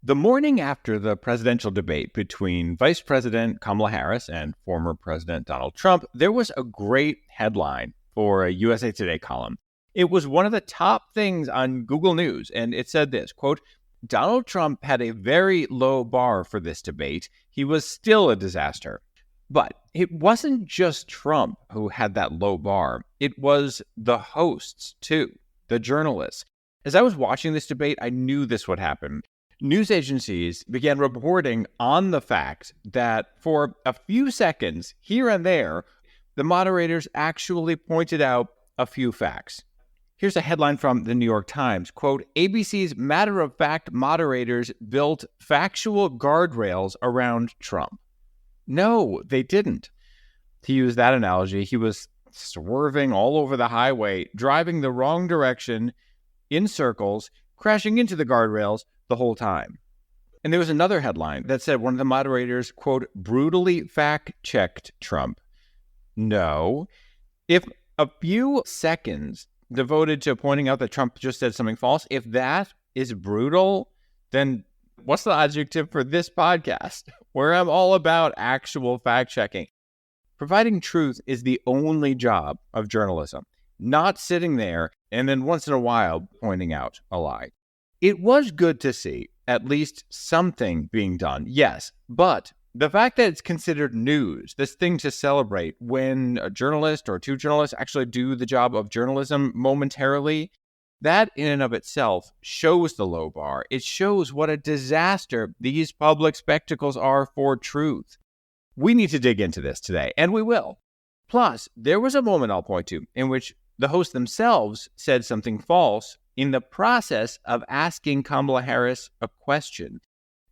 The morning after the presidential debate between Vice President Kamala Harris and former President Donald Trump, there was a great headline for a USA Today column. It was one of the top things on Google News, and it said this, quote, Donald Trump had a very low bar for this debate. He was still a disaster. But it wasn't just Trump who had that low bar. It was the hosts, too, the journalists. As I was watching this debate, I knew this would happen. News agencies began reporting on the fact that for a few seconds here and there, the moderators actually pointed out a few facts. Here's a headline from the New York Times, quote, ABC's matter-of-fact moderators built factual guardrails around Trump. No, they didn't. To use that analogy, he was swerving all over the highway, driving the wrong direction, in circles, crashing into the guardrails the whole time. And there was another headline that said one of the moderators, quote, brutally fact-checked Trump. No. If a few seconds devoted to pointing out that Trump just said something false, if that is brutal, then what's the adjective for this podcast, where I'm all about actual fact-checking? Providing truth is the only job of journalism, not sitting there and then once in a while pointing out a lie. It was good to see at least something being done, yes, but the fact that it's considered news, this thing to celebrate when a journalist or two journalists actually do the job of journalism momentarily, that in and of itself shows the low bar. It shows what a disaster these public spectacles are for truth. We need to dig into this today, and we will. Plus, there was a moment I'll point to in which the hosts themselves said something false in the process of asking Kamala Harris a question.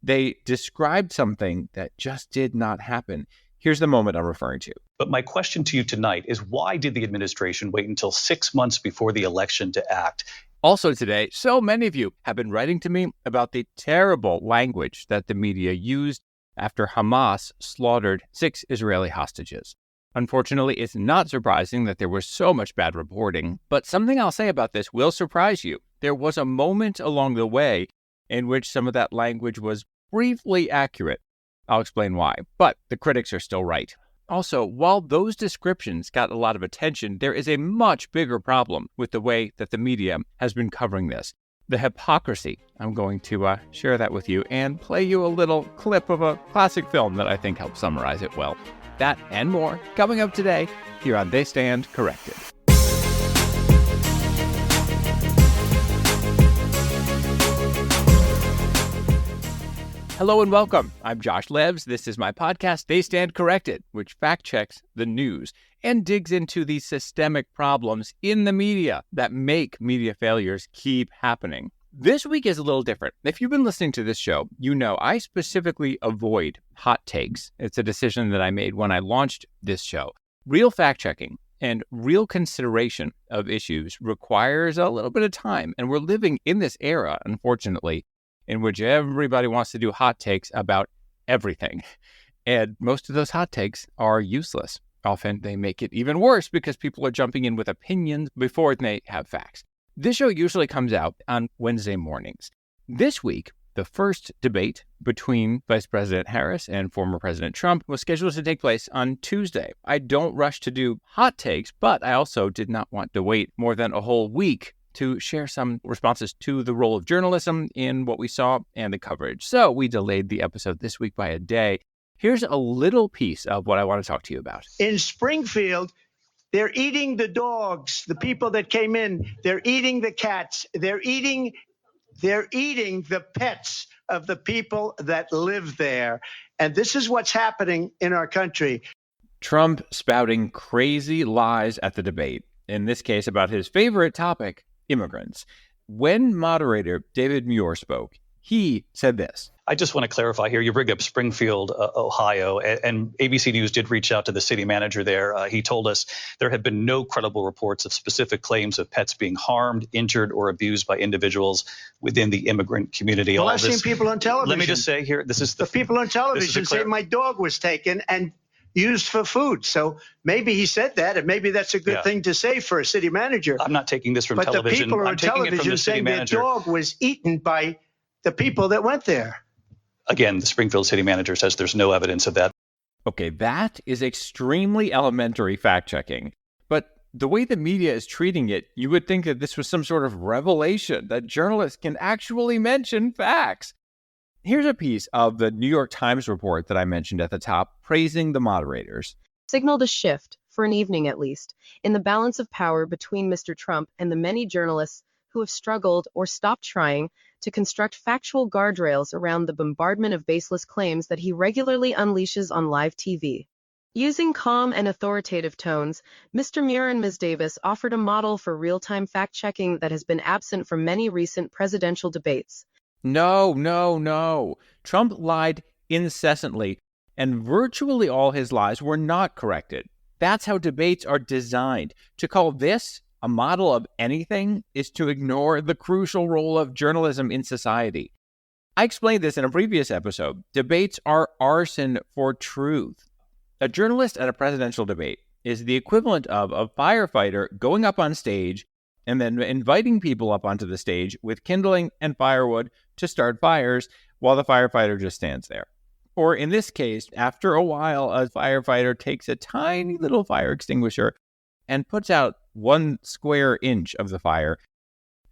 They described something that just did not happen. Here's the moment I'm referring to. But my question to you tonight is, why did the administration wait until 6 months before the election to act? Also today, so many of you have been writing to me about the terrible language that the media used after Hamas slaughtered 6 Israeli hostages. Unfortunately, it's not surprising that there was so much bad reporting, but something I'll say about this will surprise you. There was a moment along the way in which some of that language was briefly accurate. I'll explain why, but the critics are still right. Also, while those descriptions got a lot of attention, there is a much bigger problem with the way that the media has been covering this. The hypocrisy. I'm going to share that with you and play you a little clip of a classic film that I think helps summarize it well. That and more coming up today here on They Stand Corrected. Hello and welcome. I'm Josh Levs. This is my podcast, They Stand Corrected, which fact-checks the news and digs into the systemic problems in the media that make media failures keep happening. This week is a little different. If you've been listening to this show, you know I specifically avoid hot takes. It's a decision that I made when I launched this show. Real fact-checking and real consideration of issues requires a little bit of time, and we're living in this era, unfortunately, in which everybody wants to do hot takes about everything. And most of those hot takes are useless. Often they make it even worse because people are jumping in with opinions before they have facts. This show usually comes out on Wednesday mornings. This week, the first debate between Vice President Harris and former President Trump was scheduled to take place on Tuesday. I don't rush to do hot takes, but I also did not want to wait more than a whole week to share some responses to the role of journalism in what we saw and the coverage. So we delayed the episode this week by a day. Here's a little piece of what I want to talk to you about. In Springfield, they're eating the dogs, the people that came in. They're eating the cats. They're eating the pets of the people that live there. And this is what's happening in our country. Trump spouting crazy lies at the debate, in this case about his favorite topic, immigrants. When moderator David Muir spoke, he said this. I just want to clarify here. You bring up Springfield, Ohio, and ABC News did reach out to the city manager there. He told us there have been no credible reports of specific claims of pets being harmed, injured, or abused by individuals within the immigrant community. Well, I've seen people on television. Let me just say here, this is the people on television say my dog was taken and used for food. So maybe he said that, and maybe that's a good thing to say for a city manager. I'm not taking this from television. But the people I'm on taking it from television the city saying their manager. dog was eaten by the people that went there. Again, the Springfield city manager says there's no evidence of that. Okay, that is extremely elementary fact-checking. But the way the media is treating it, you would think that this was some sort of revelation, that journalists can actually mention facts. Here's a piece of the New York Times report that I mentioned at the top, praising the moderators. Signaled a shift, for an evening at least, in the balance of power between Mr. Trump and the many journalists who have struggled or stopped trying to construct factual guardrails around the bombardment of baseless claims that he regularly unleashes on live TV. Using calm and authoritative tones, Mr. Muir and Ms. Davis offered a model for real-time fact-checking that has been absent from many recent presidential debates. No. Trump lied incessantly, and virtually all his lies were not corrected. That's how debates are designed. To call this a model of anything is to ignore the crucial role of journalism in society. I explained this in a previous episode. Debates are arson for truth. A journalist at a presidential debate is the equivalent of a firefighter going up on stage and then inviting people up onto the stage with kindling and firewood to start fires while the firefighter just stands there. Or in this case, after a while, a firefighter takes a tiny little fire extinguisher and puts out 1 square inch of the fire.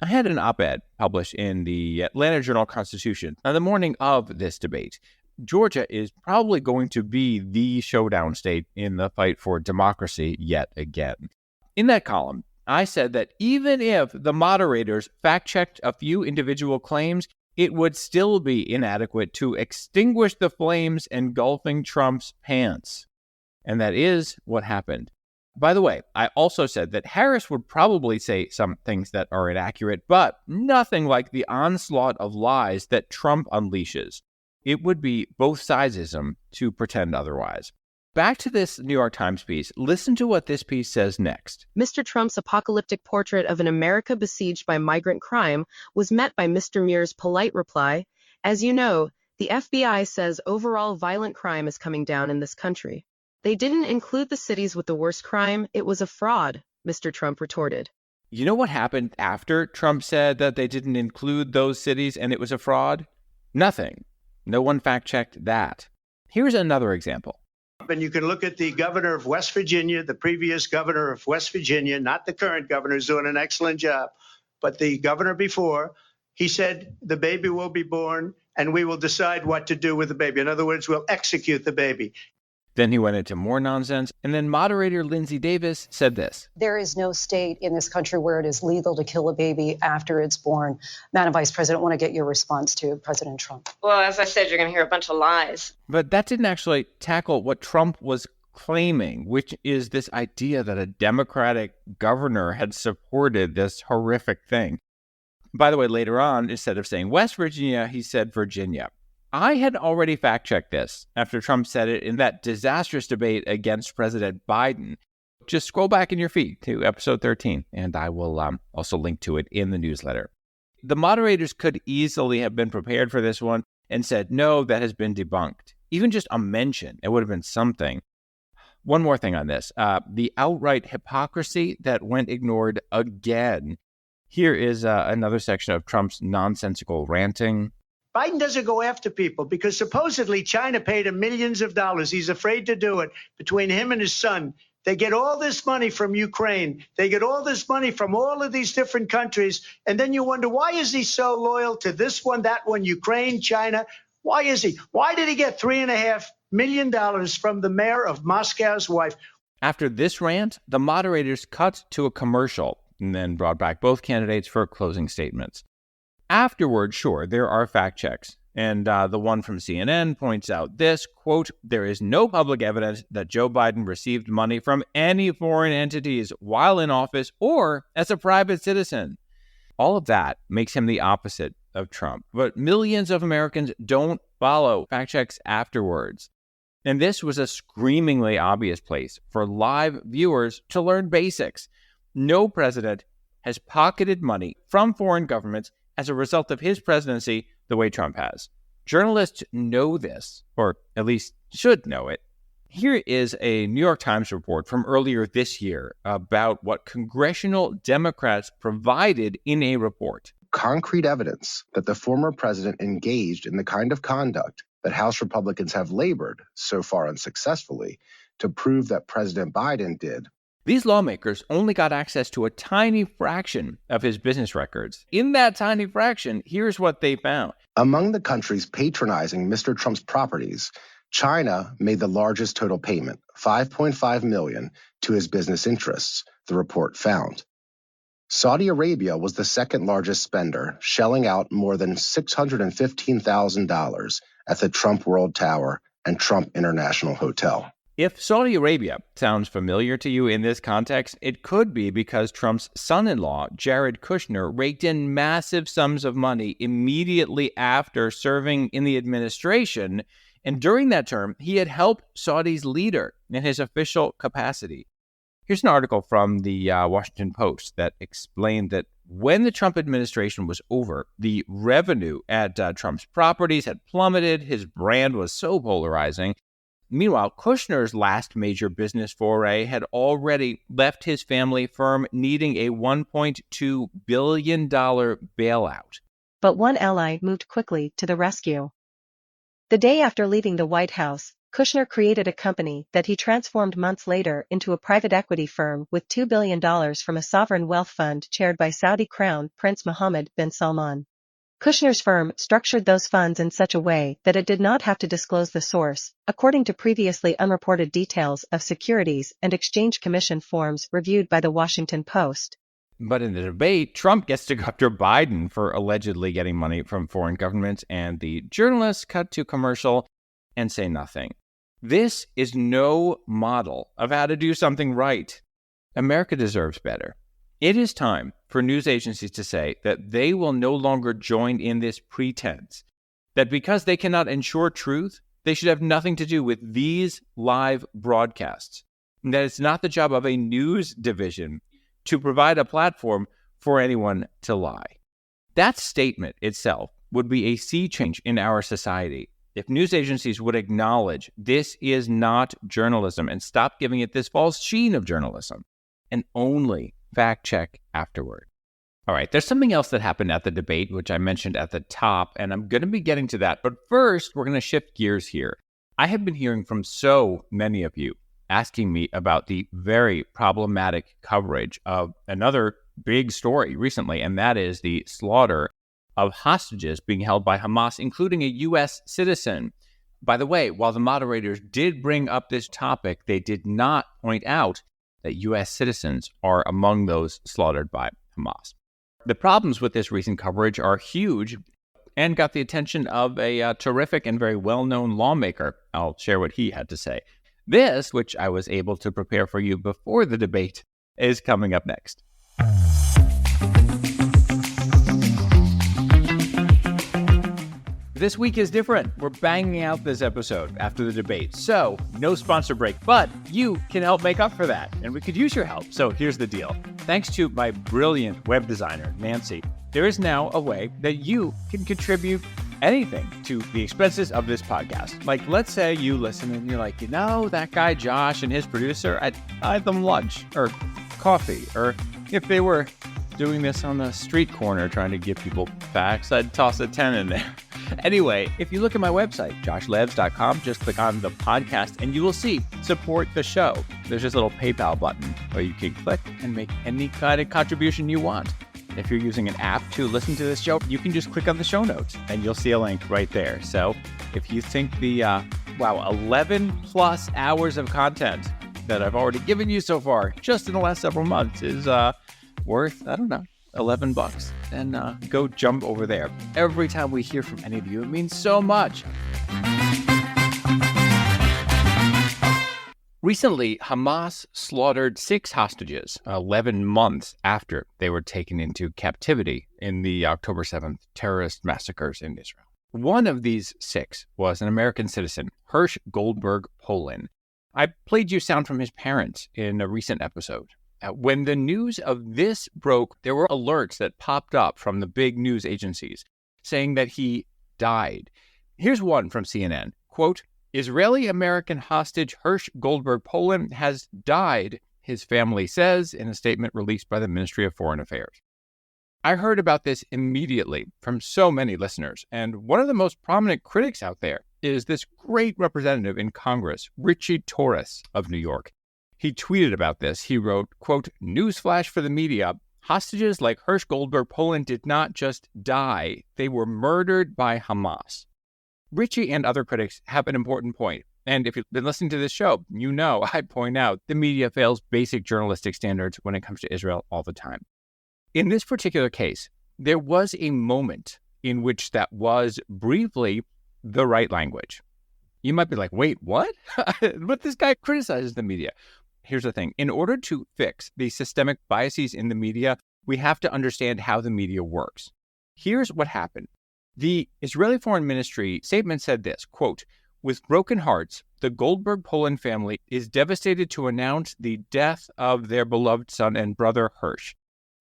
I had an op-ed published in the Atlanta Journal-Constitution on the morning of this debate. Georgia is probably going to be the showdown state in the fight for democracy yet again. In that column, I said that even if the moderators fact-checked a few individual claims, it would still be inadequate to extinguish the flames engulfing Trump's pants. And that is what happened. By the way, I also said that Harris would probably say some things that are inaccurate, but nothing like the onslaught of lies that Trump unleashes. It would be both sidesism to pretend otherwise. Back to this New York Times piece. Listen to what this piece says next. Mr. Trump's apocalyptic portrait of an America besieged by migrant crime was met by Mr. Muir's polite reply, "As you know, the FBI says overall violent crime is coming down in this country. They didn't include the cities with the worst crime. It was a fraud," Mr. Trump retorted. You know what happened after Trump said that they didn't include those cities and it was a fraud? Nothing. No one fact-checked that. Here's another example. And you can look at the governor of West Virginia, the previous governor of West Virginia, not the current governor, who's doing an excellent job, but the governor before. He said the baby will be born and we will decide what to do with the baby. In other words, we'll execute the baby. Then he went into more nonsense, and then moderator Lindsay Davis said this. There is no state in this country where it is legal to kill a baby after it's born. Madam Vice President, I want to get your response to President Trump. Well, as I said, you're going to hear a bunch of lies. But that didn't actually tackle what Trump was claiming, which is this idea that a Democratic governor had supported this horrific thing. By the way, later on, instead of saying West Virginia, he said Virginia. I had already fact-checked this after Trump said it in that disastrous debate against President Biden. Just scroll back in your feed to episode 13, and I will also link to it in the newsletter. The moderators could easily have been prepared for this one and said, no, that has been debunked. Even just a mention, it would have been something. One more thing on this. The outright hypocrisy that went ignored again. Here is another section of Trump's nonsensical ranting. Biden doesn't go after people because supposedly China paid him millions of dollars. He's afraid to do it. Between him and his son, they get all this money from Ukraine. They get all this money from all of these different countries. And then you wonder, why is he so loyal to this one, that one, Ukraine, China? Why is he? Why did he get $3.5 million from the mayor of Moscow's wife? After this rant, the moderators cut to a commercial and then brought back both candidates for closing statements. Afterward, sure, there are fact checks, and the one from CNN points out this, quote, there is no public evidence that Joe Biden received money from any foreign entities while in office or as a private citizen. All of that makes him the opposite of Trump, but millions of Americans don't follow fact checks afterwards. And this was a screamingly obvious place for live viewers to learn basics. No president has pocketed money from foreign governments as a result of his presidency the way Trump has. Journalists know this, or at least should know it. Here is a New York Times report from earlier this year about what congressional Democrats provided in a report. concrete evidence that the former president engaged in the kind of conduct that House Republicans have labored, so far unsuccessfully, to prove that President Biden did. These lawmakers only got access to a tiny fraction of his business records. In that tiny fraction, here's what they found. Among the countries patronizing Mr. Trump's properties, China made the largest total payment, $5.5 million, to his business interests, the report found. Saudi Arabia was the second largest spender, shelling out more than $615,000 at the Trump World Tower and Trump International Hotel. If Saudi Arabia sounds familiar to you in this context, it could be because Trump's son-in-law, Jared Kushner, raked in massive sums of money immediately after serving in the administration, and during that term, he had helped Saudi's leader in his official capacity. Here's an article from the Washington Post that explained that when the Trump administration was over, the revenue at Trump's properties had plummeted. His brand was so polarizing. Meanwhile, Kushner's last major business foray had already left his family firm needing a $1.2 billion bailout. But one ally moved quickly to the rescue. The day after leaving the White House, Kushner created a company that he transformed months later into a private equity firm with $2 billion from a sovereign wealth fund chaired by Saudi Crown Prince Mohammed bin Salman. Kushner's firm structured those funds in such a way that it did not have to disclose the source, according to previously unreported details of Securities and Exchange Commission forms reviewed by the Washington Post. But in the debate, Trump gets to go after Biden for allegedly getting money from foreign governments, and the journalists cut to commercial and say nothing. This is no model of how to do something right. America deserves better. It is time for news agencies to say that they will no longer join in this pretense, that because they cannot ensure truth, they should have nothing to do with these live broadcasts, and that it's not the job of a news division to provide a platform for anyone to lie. That statement itself would be a sea change in our society if news agencies would acknowledge this is not journalism and stop giving it this false sheen of journalism and only fact check afterward. All right, there's something else that happened at the debate, which I mentioned at the top, and I'm going to be getting to that. But first, we're going to shift gears here. I have been hearing from so many of you asking me about the very problematic coverage of another big story recently, and that is the slaughter of hostages being held by Hamas, including a U.S. citizen. By the way, while the moderators did bring up this topic, they did not point out that U.S. citizens are among those slaughtered by Hamas. The problems with this recent coverage are huge and got the attention of a terrific and very well-known lawmaker. I'll share what he had to say. This, which I was able to prepare for you before the debate, is coming up next. This week is different. We're banging out this episode after the debate, so no sponsor break, but you can help make up for that, and we could use your help. So here's the deal. Thanks to my brilliant web designer, Nancy, there is now a way that you can contribute anything to the expenses of this podcast. Like, let's say you listen and you're like, that guy Josh and his producer, I'd buy them lunch or coffee, or if they were doing this on the street corner trying to give people facts, I'd toss a 10 in there. Anyway, if you look at my website, joshlevs.com, just click on the podcast and you will see support the show. There's this little PayPal button where you can click and make any kind of contribution you want. If you're using an app to listen to this show, you can just click on the show notes and you'll see a link right there. So if you think the 11 plus hours of content that I've already given you so far, just in the last several months, is worth, $11, then go jump over there. Every time we hear from any of you, it means so much. Recently, Hamas slaughtered 6 hostages 11 months after they were taken into captivity in the October 7th terrorist massacres in Israel. One of these 6 was an American citizen, Hersh Goldberg Polin. I played you sound from his parents in a recent episode. When the news of this broke, there were alerts that popped up from the big news agencies saying that he died. Here's one from CNN. Quote, Israeli-American hostage Hersh Goldberg Polin has died, his family says in a statement released by the Ministry of Foreign Affairs. I heard about this immediately from so many listeners, and one of the most prominent critics out there is this great representative in Congress, Richie Torres of New York. He tweeted about this. He wrote, quote, "Newsflash for the media. Hostages like Hersh Goldberg Poland did not just die. They were murdered by Hamas." Richie and other critics have an important point. And if you've been listening to this show, you know I point out the media fails basic journalistic standards when it comes to Israel all the time. In this particular case, there was a moment in which that was briefly the right language. You might be like, wait, what? But this guy criticizes the media. Here's the thing. In order to fix the systemic biases in the media, we have to understand how the media works. Here's what happened. The Israeli Foreign Ministry statement said this, quote, "With broken hearts, the Goldberg Poland family is devastated to announce the death of their beloved son and brother Hersh.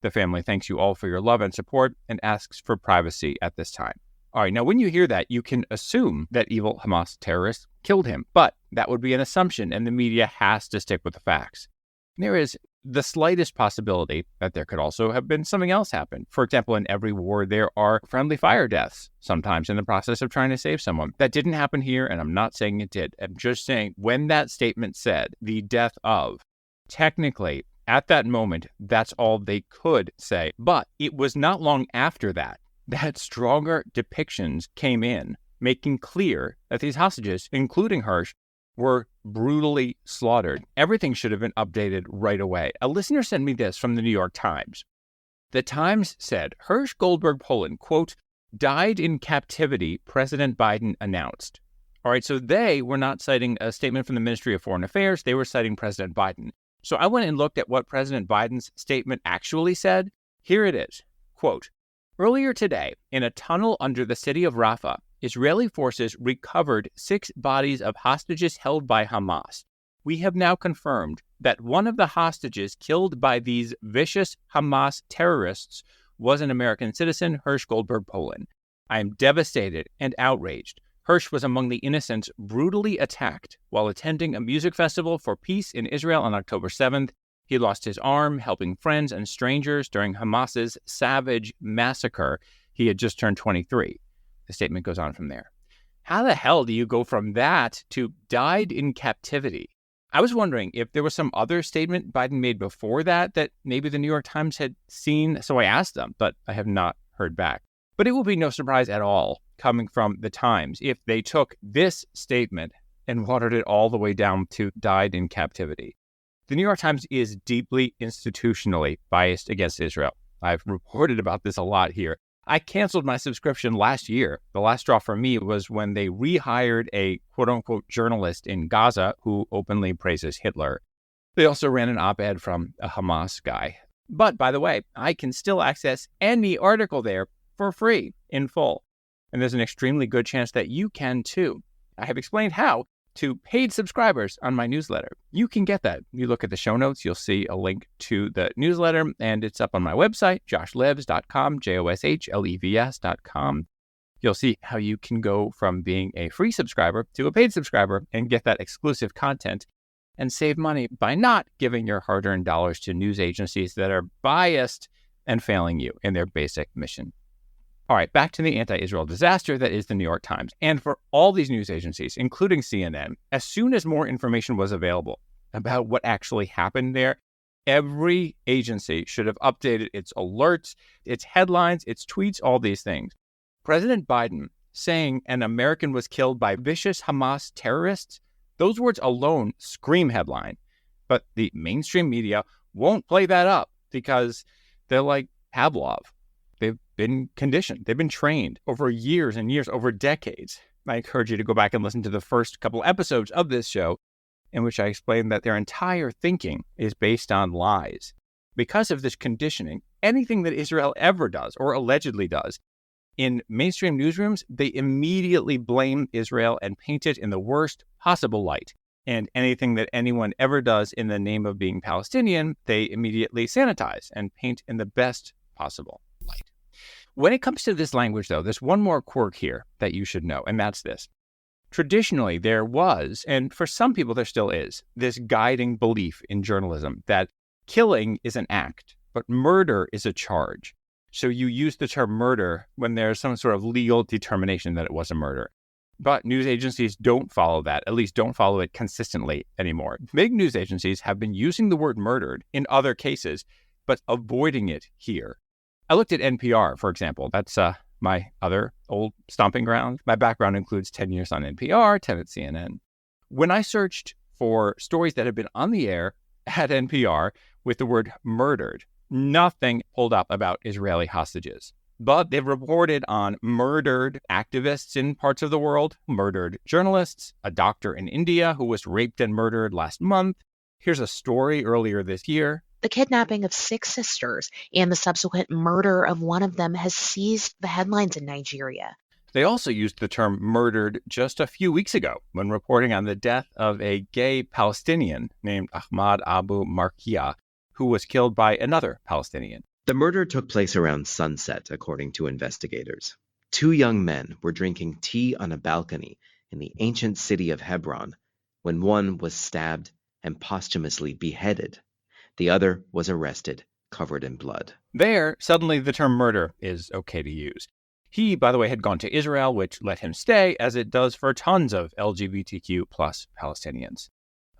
The family thanks you all for your love and support and asks for privacy at this time." All right, now when you hear that, you can assume that evil Hamas terrorists killed him, but that would be an assumption, and the media has to stick with the facts. There is the slightest possibility that there could also have been something else happen. For example, in every war, there are friendly fire deaths, sometimes in the process of trying to save someone. That didn't happen here, and I'm not saying it did. I'm just saying when that statement said the death of, technically, at that moment, that's all they could say. But it was not long after that stronger depictions came in, making clear that these hostages, including Hersh, were brutally slaughtered. Everything should have been updated right away. A listener sent me this from the New York Times. The Times said, Hersh Goldberg Poland, quote, "died in captivity, President Biden announced." All right, so they were not citing a statement from the Ministry of Foreign Affairs. They were citing President Biden. So I went and looked at what President Biden's statement actually said. Here it is, quote, "Earlier today, in a tunnel under the city of Rafah, Israeli forces recovered 6 bodies of hostages held by Hamas. We have now confirmed that one of the hostages killed by these vicious Hamas terrorists was an American citizen, Hersh Goldberg Poland. I am devastated and outraged. Hersh was among the innocents brutally attacked while attending a music festival for peace in Israel on October 7th. He lost his arm helping friends and strangers during Hamas's savage massacre. He had just turned 23. The statement goes on from there. How the hell do you go from that to died in captivity? I was wondering if there was some other statement Biden made before that maybe the New York Times had seen. So I asked them, but I have not heard back. But it will be no surprise at all coming from the Times if they took this statement and watered it all the way down to died in captivity. The New York Times is deeply institutionally biased against Israel. I've reported about this a lot here. I canceled my subscription last year. The last straw for me was when they rehired a quote-unquote journalist in Gaza who openly praises Hitler. They also ran an op-ed from a Hamas guy. But, by the way, I can still access any article there for free in full. And there's an extremely good chance that you can too. I have explained how to paid subscribers on my newsletter. You can get that. You look at the show notes, you'll see a link to the newsletter, and it's up on my website, joshlevs.com, JOSHLEVS.com. You'll see how you can go from being a free subscriber to a paid subscriber and get that exclusive content and save money by not giving your hard-earned dollars to news agencies that are biased and failing you in their basic mission. All right, back to the anti-Israel disaster that is the New York Times. And for all these news agencies, including CNN, as soon as more information was available about what actually happened there, every agency should have updated its alerts, its headlines, its tweets, all these things. President Biden saying an American was killed by vicious Hamas terrorists, those words alone scream headline. But the mainstream media won't play that up because they're like Pavlov. They've been conditioned. They've been trained over years and years, over decades. I encourage you to go back and listen to the first couple episodes of this show in which I explained that their entire thinking is based on lies. Because of this conditioning, anything that Israel ever does or allegedly does, in mainstream newsrooms, they immediately blame Israel and paint it in the worst possible light. And anything that anyone ever does in the name of being Palestinian, they immediately sanitize and paint in the best possible light. When it comes to this language, though, there's one more quirk here that you should know, and that's this. Traditionally, there was, and for some people there still is, this guiding belief in journalism that killing is an act, but murder is a charge. So you use the term murder when there's some sort of legal determination that it was a murder. But news agencies don't follow that, at least don't follow it consistently anymore. Big news agencies have been using the word murdered in other cases, but avoiding it here. I looked at NPR, for example. That's my other old stomping ground. My background includes 10 years on NPR, 10 at CNN. When I searched for stories that had been on the air at NPR with the word murdered, nothing pulled up about Israeli hostages. But they've reported on murdered activists in parts of the world, murdered journalists, a doctor in India who was raped and murdered last month. Here's a story earlier this year. The kidnapping of 6 sisters and the subsequent murder of one of them has seized the headlines in Nigeria. They also used the term murdered just a few weeks ago when reporting on the death of a gay Palestinian named Ahmad Abu Markia, who was killed by another Palestinian. The murder took place around sunset, according to investigators. 2 young men were drinking tea on a balcony in the ancient city of Hebron when one was stabbed and posthumously beheaded. The other was arrested, covered in blood. There, suddenly the term murder is okay to use. He, by the way, had gone to Israel, which let him stay, as it does for tons of LGBTQ plus Palestinians.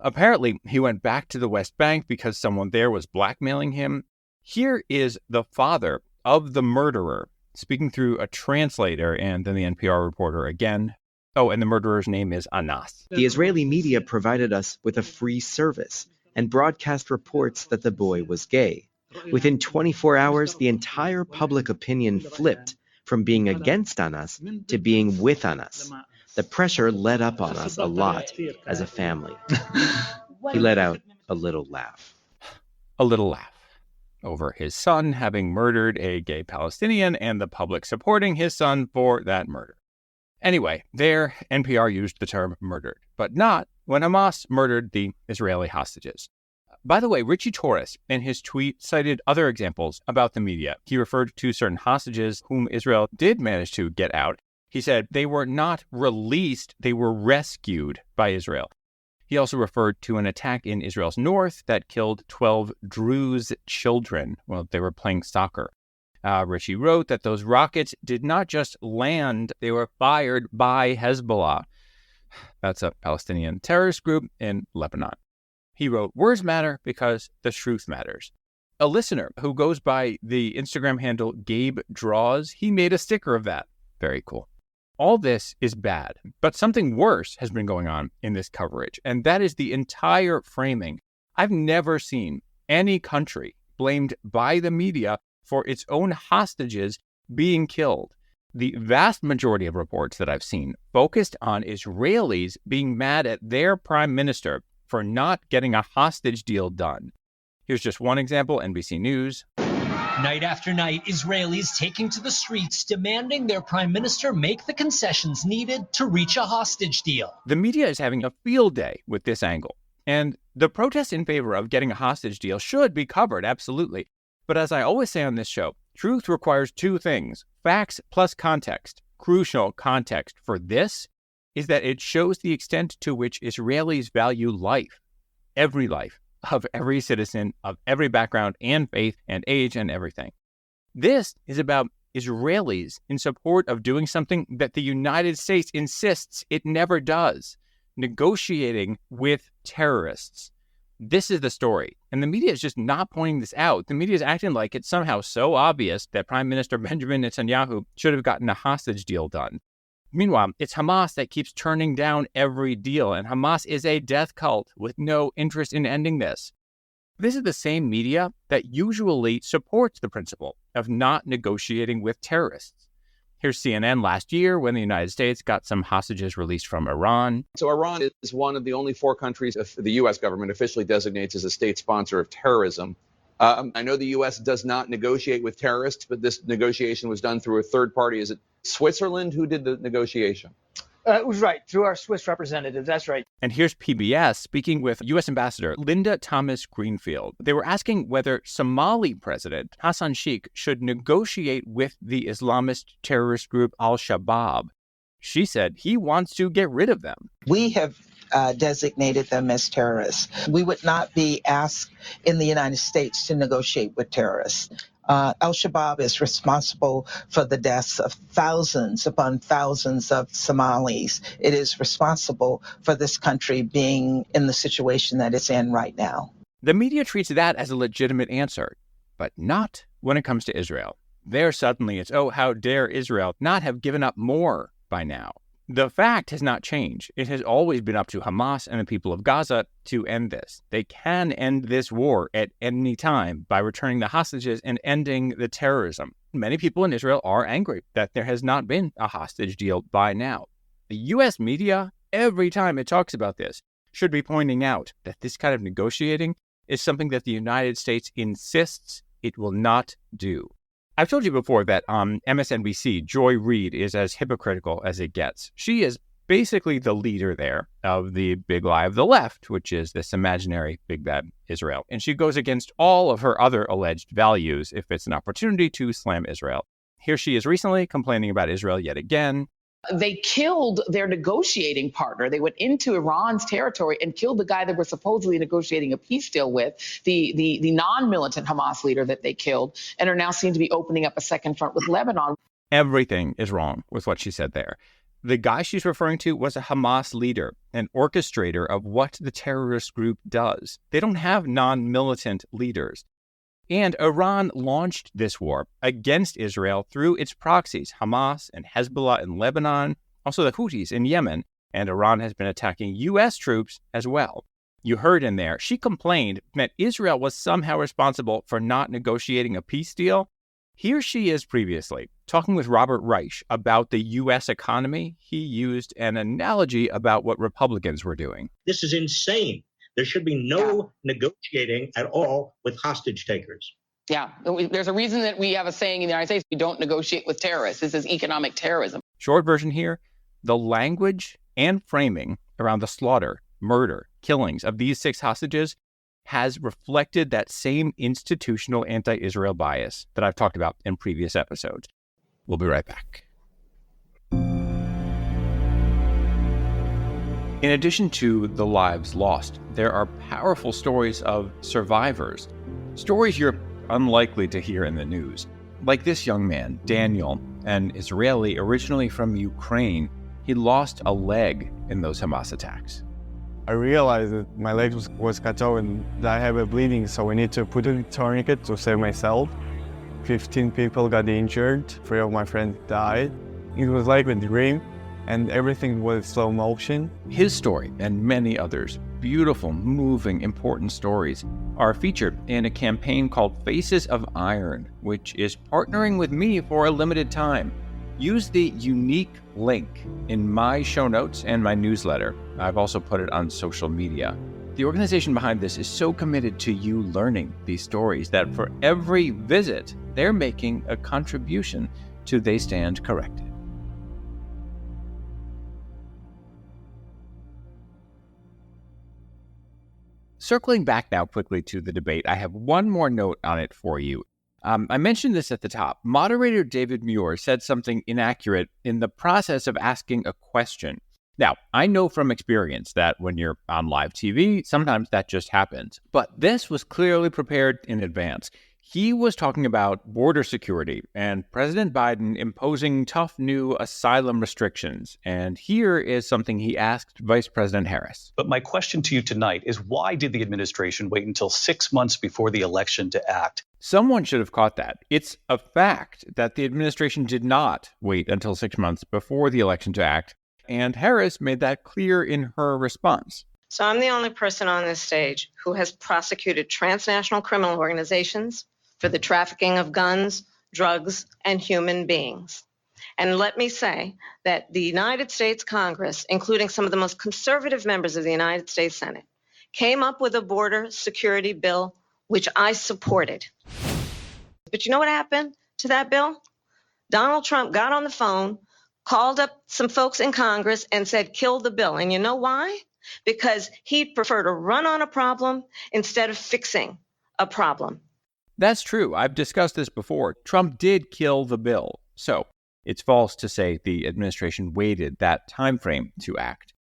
Apparently, he went back to the West Bank because someone there was blackmailing him. Here is the father of the murderer speaking through a translator and then the NPR reporter again. Oh, and the murderer's name is Anas. The Israeli media provided us with a free service and broadcast reports that the boy was gay. Within 24 hours, the entire public opinion flipped from being against Anas to being with Anas. The pressure let up on us a lot as a family. He let out a little laugh. A little laugh over his son having murdered a gay Palestinian and the public supporting his son for that murder. Anyway, there, NPR used the term murdered, but not when Hamas murdered the Israeli hostages. By the way, Richie Torres, in his tweet, cited other examples about the media. He referred to certain hostages whom Israel did manage to get out. He said they were not released, they were rescued by Israel. He also referred to an attack in Israel's north that killed 12 Druze children while they were playing soccer. Richie wrote that those rockets did not just land, they were fired by Hezbollah. That's a Palestinian terrorist group in Lebanon. He wrote, words matter because the truth matters. A listener who goes by the Instagram handle Gabe Draws, he made a sticker of that. Very cool. All this is bad, but something worse has been going on in this coverage, and that is the entire framing. I've never seen any country blamed by the media for its own hostages being killed. The vast majority of reports that I've seen focused on Israelis being mad at their prime minister for not getting a hostage deal done. Here's just one example, NBC News. Night after night, Israelis taking to the streets demanding their prime minister make the concessions needed to reach a hostage deal. The media is having a field day with this angle. And the protests in favor of getting a hostage deal should be covered, absolutely. But as I always say on this show, truth requires 2 things, facts plus context. Crucial context for this is that it shows the extent to which Israelis value life, every life, of every citizen, of every background and faith and age and everything. This is about Israelis in support of doing something that the United States insists it never does, negotiating with terrorists. This is the story. And the media is just not pointing this out. The media is acting like it's somehow so obvious that Prime Minister Benjamin Netanyahu should have gotten a hostage deal done. Meanwhile, it's Hamas that keeps turning down every deal, and Hamas is a death cult with no interest in ending this. This is the same media that usually supports the principle of not negotiating with terrorists. Here's CNN last year when the United States got some hostages released from Iran. So Iran is one of the only 4 countries the U.S. government officially designates as a state sponsor of terrorism. I know the U.S. does not negotiate with terrorists, but this negotiation was done through a third party. Is it Switzerland who did the negotiation? It was right, through our Swiss representative. That's right. And here's PBS speaking with U.S. Ambassador Linda Thomas Greenfield. They were asking whether Somali President Hassan Sheikh should negotiate with the Islamist terrorist group Al-Shabaab. She said he wants to get rid of them. We have designated them as terrorists. We would not be asked in the United States to negotiate with terrorists. Al-Shabaab is responsible for the deaths of thousands upon thousands of Somalis. It is responsible for this country being in the situation that it's in right now. The media treats that as a legitimate answer, but not when it comes to Israel. There suddenly it's, oh, how dare Israel not have given up more by now? The fact has not changed. It has always been up to Hamas and the people of Gaza to end this. They can end this war at any time by returning the hostages and ending the terrorism. Many people in Israel are angry that there has not been a hostage deal by now. The U.S. media, every time it talks about this, should be pointing out that this kind of negotiating is something that the United States insists it will not do. I've told you before that on MSNBC, Joy Reid is as hypocritical as it gets. She is basically the leader there of the big lie of the left, which is this imaginary big bad Israel. And she goes against all of her other alleged values if it's an opportunity to slam Israel. Here she is recently complaining about Israel yet again. They killed their negotiating partner. They went into Iran's territory and killed the guy that we're supposedly negotiating a peace deal with, the non-militant Hamas leader that they killed, and are now seen to be opening up a second front with Lebanon. Everything is wrong with what she said there. The guy she's referring to was a Hamas leader, an orchestrator of what the terrorist group does. They don't have non-militant leaders. And Iran launched this war against Israel through its proxies, Hamas and Hezbollah in Lebanon, also the Houthis in Yemen, and Iran has been attacking U.S. troops as well. You heard in there, she complained that Israel was somehow responsible for not negotiating a peace deal. Here she is previously, talking with Robert Reich about the U.S. economy. He used an analogy about what Republicans were doing. This is insane. There should be no negotiating at all with hostage takers. Yeah, there's a reason that we have a saying in the United States, we don't negotiate with terrorists. This is economic terrorism. Short version here, the language and framing around the slaughter, murder, killings of these 6 hostages has reflected that same institutional anti-Israel bias that I've talked about in previous episodes. We'll be right back. In addition to the lives lost, there are powerful stories of survivors, stories you're unlikely to hear in the news. Like this young man, Daniel, an Israeli originally from Ukraine. He lost a leg in those Hamas attacks. I realized that my leg was cut off and that I have a bleeding, so I need to put a tourniquet to save myself. 15 people got injured, 3 of my friends died. It was like a dream. And everything was slow motion. His story and many others, beautiful, moving, important stories, are featured in a campaign called Faces of Iron, which is partnering with me for a limited time. Use the unique link in my show notes and my newsletter. I've also put it on social media. The organization behind this is so committed to you learning these stories that for every visit, they're making a contribution to They Stand Corrected. Circling back now quickly to the debate, I have one more note on it for you. I mentioned this at the top. Moderator David Muir said something inaccurate in the process of asking a question. Now, I know from experience that when you're on live TV, sometimes that just happens. But this was clearly prepared in advance. He was talking about border security and President Biden imposing tough new asylum restrictions. And here is something he asked Vice President Harris. But my question to you tonight is, why did the administration wait until 6 months before the election to act? Someone should have caught that. It's a fact that the administration did not wait until 6 months before the election to act. And Harris made that clear in her response. So I'm the only person on this stage who has prosecuted transnational criminal organizations for the trafficking of guns, drugs, and human beings. And let me say that the United States Congress, including some of the most conservative members of the United States Senate, came up with a border security bill, which I supported. But you know what happened to that bill? Donald Trump got on the phone, called up some folks in Congress and said, kill the bill. And you know why? Because he'd prefer to run on a problem instead of fixing a problem. That's true. I've discussed this before. Trump did kill the bill. So it's false to say the administration waited that time frame to act.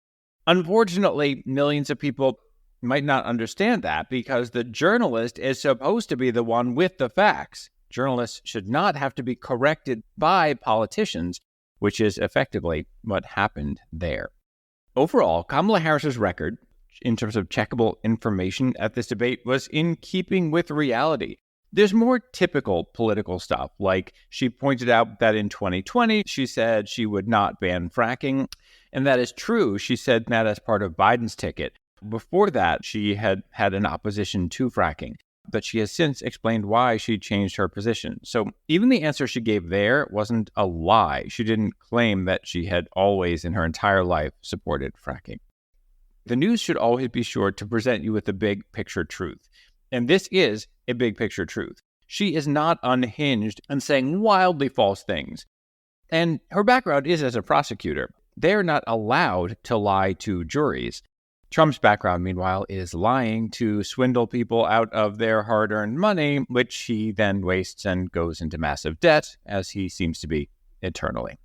Unfortunately, millions of people might not understand that because the journalist is supposed to be the one with the facts. Journalists should not have to be corrected by politicians, which is effectively what happened there. Overall, Kamala Harris's record, in terms of checkable information at this debate, was in keeping with reality. There's more typical political stuff, like she pointed out that in 2020, she said she would not ban fracking, and that is true. She said that as part of Biden's ticket. Before that, she had an opposition to fracking, but she has since explained why she changed her position. So even the answer she gave there wasn't a lie. She didn't claim that she had always in her entire life supported fracking. The news should always be sure to present you with the big picture truth. And this is a big picture truth. She is not unhinged and saying wildly false things. And her background is as a prosecutor. They're not allowed to lie to juries. Trump's background, meanwhile, is lying to swindle people out of their hard-earned money, which he then wastes and goes into massive debt, as he seems to be eternally.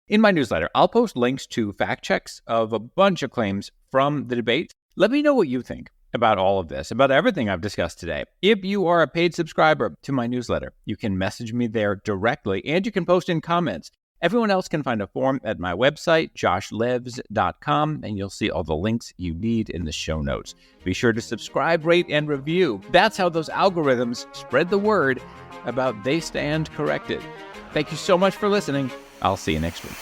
In my newsletter, I'll post links to fact checks of a bunch of claims from the debate. Let me know what you think about all of this, about everything I've discussed today. If you are a paid subscriber to my newsletter, you can message me there directly, and you can post in comments. Everyone else can find a form at my website, joshlevs.com, and you'll see all the links you need in the show notes. Be sure to subscribe, rate, and review. That's how those algorithms spread the word about They Stand Corrected. Thank you so much for listening. I'll see you next week.